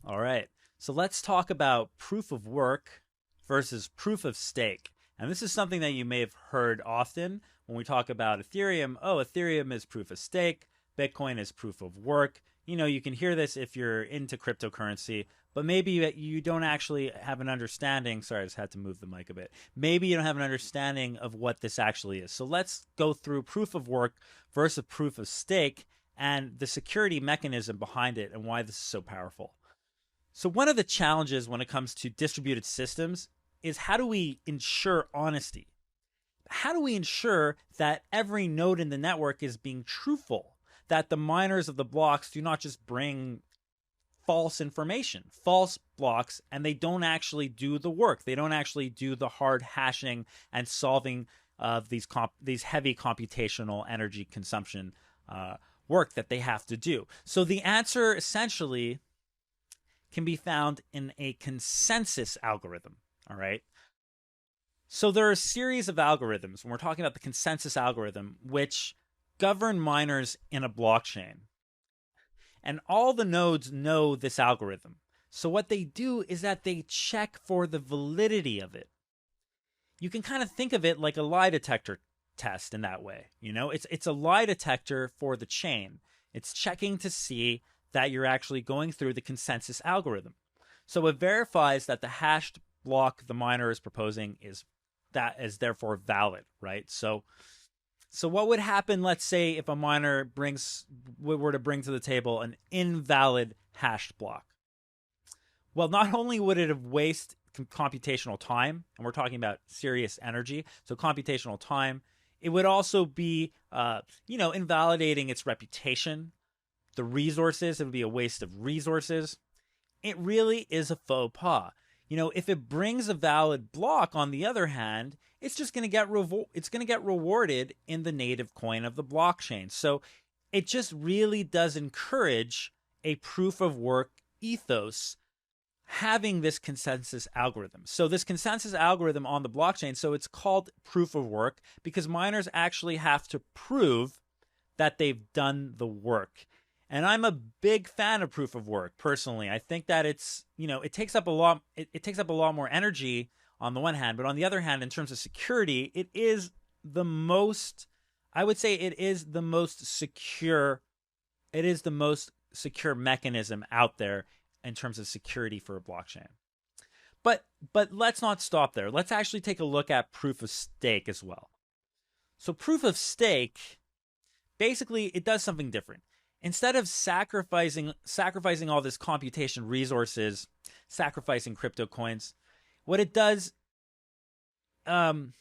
All right. So let's talk about proof of work versus proof of stake. And this is something that you may have heard often when we talk about Ethereum. Oh, Ethereum is proof of stake, Bitcoin is proof of work. You can hear this if you're into cryptocurrency, but maybe you don't actually have an understanding. Sorry, I just had to move the mic a bit. Maybe you don't have an understanding of what this actually is. So let's go through proof of work versus proof of stake and the security mechanism behind it and why this is so powerful. So one of the challenges when it comes to distributed systems is how do we ensure honesty? How do we ensure that every node in the network is being truthful? That the miners of the blocks do not just bring false information, false blocks, and they don't actually do the work. They don't actually do the hard hashing and solving of these heavy computational energy consumption work that they have to do. So the answer essentially can be found in a consensus algorithm. All right. So there are a series of algorithms when we're talking about the consensus algorithm, which govern miners in a blockchain. And all the nodes know this algorithm. So what they do is that they check for the validity of it. You can kind of think of it like a lie detector test in that way. It's a lie detector for the chain. It's checking to see that you're actually going through the consensus algorithm. So it verifies that the hashed block the miner is proposing is therefore valid, right? So what would happen, let's say, if a miner were to bring to the table an invalid hashed block? Well, not only would it have wasted computational time, and we're talking about serious energy, so computational time, it would also be, invalidating its reputation, the resources. It would be a waste of resources. It really is a faux pas. If it brings a valid block, on the other hand, it's just going to get rewarded in the native coin of the blockchain. So it just really does encourage a proof of work ethos having this consensus algorithm. So this consensus algorithm on the blockchain, so it's called proof of work because miners actually have to prove that they've done the work. And I'm a big fan of proof of work personally. I think that it takes up a lot more energy on the one hand, but on the other hand, in terms of security, it is the most secure mechanism out there in terms of security for a blockchain. But let's not stop there. Let's actually take a look at proof of stake as well. So proof of stake, basically, it does something different. Instead of sacrificing all this computation resources, sacrificing crypto coins, what it does, it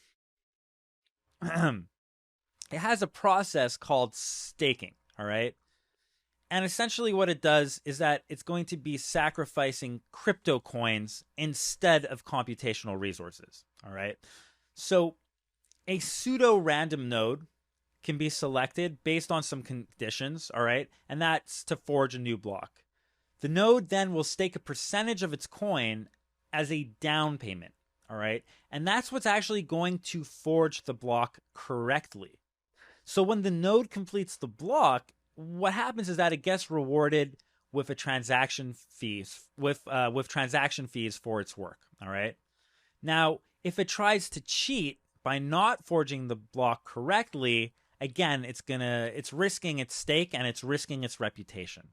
has a process called staking, all right? And essentially what it does is that it's going to be sacrificing crypto coins instead of computational resources, all right? So a pseudo-random node can be selected based on some conditions, all right? And that's to forge a new block. The node then will stake a percentage of its coin as a down payment, all right? And that's what's actually going to forge the block correctly. So when the node completes the block, what happens is that it gets rewarded with transaction fees for its work, all right? Now, if it tries to cheat by not forging the block correctly, again, it's risking its stake and it's risking its reputation.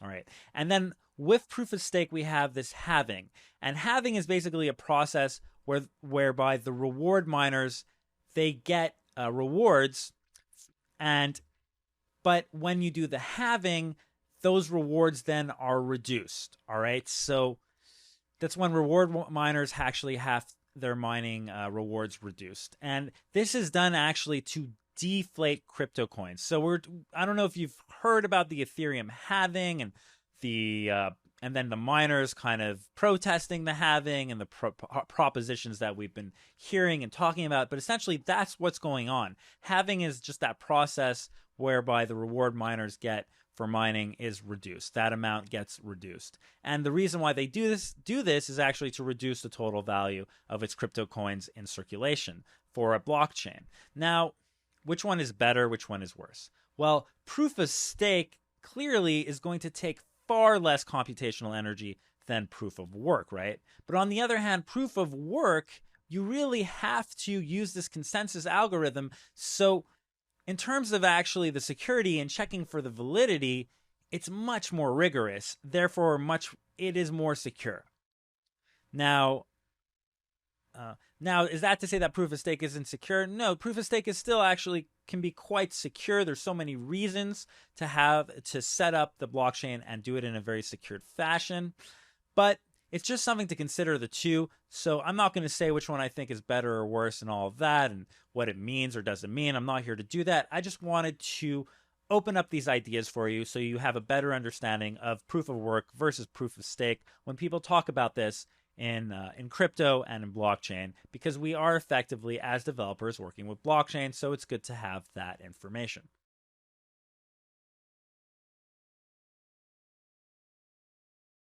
All right. And then with proof of stake, we have this halving. And halving is basically a process whereby the reward miners, they get rewards, but when you do the halving, those rewards then are reduced. All right. So that's when reward miners actually have their mining rewards reduced. And this is done actually to deflate crypto coins. So I don't know if you've heard about the Ethereum halving and then the miners kind of protesting the halving and the propositions that we've been hearing and talking about, but essentially that's what's going on. Halving is just that process whereby the reward miners get for mining is reduced. That amount gets reduced. And the reason why they do this is actually to reduce the total value of its crypto coins in circulation for a blockchain. Now, which one is better? Which one is worse? Well, proof of stake clearly is going to take far less computational energy than proof of work, right? But on the other hand, proof of work, you really have to use this consensus algorithm. So in terms of actually the security and checking for the validity, it's much more rigorous. Therefore, it is more secure. Now, is that to say that proof of stake isn't secure? No, proof of stake is still actually can be quite secure. There's so many reasons to set up the blockchain and do it in a very secured fashion. But it's just something to consider the two. So I'm not going to say which one I think is better or worse and all of that and what it means or doesn't mean. I'm not here to do that. I just wanted to open up these ideas for you so you have a better understanding of proof of work versus proof of stake when people talk about this in crypto and in blockchain, because we are effectively, as developers, working with blockchain, so it's good to have that information.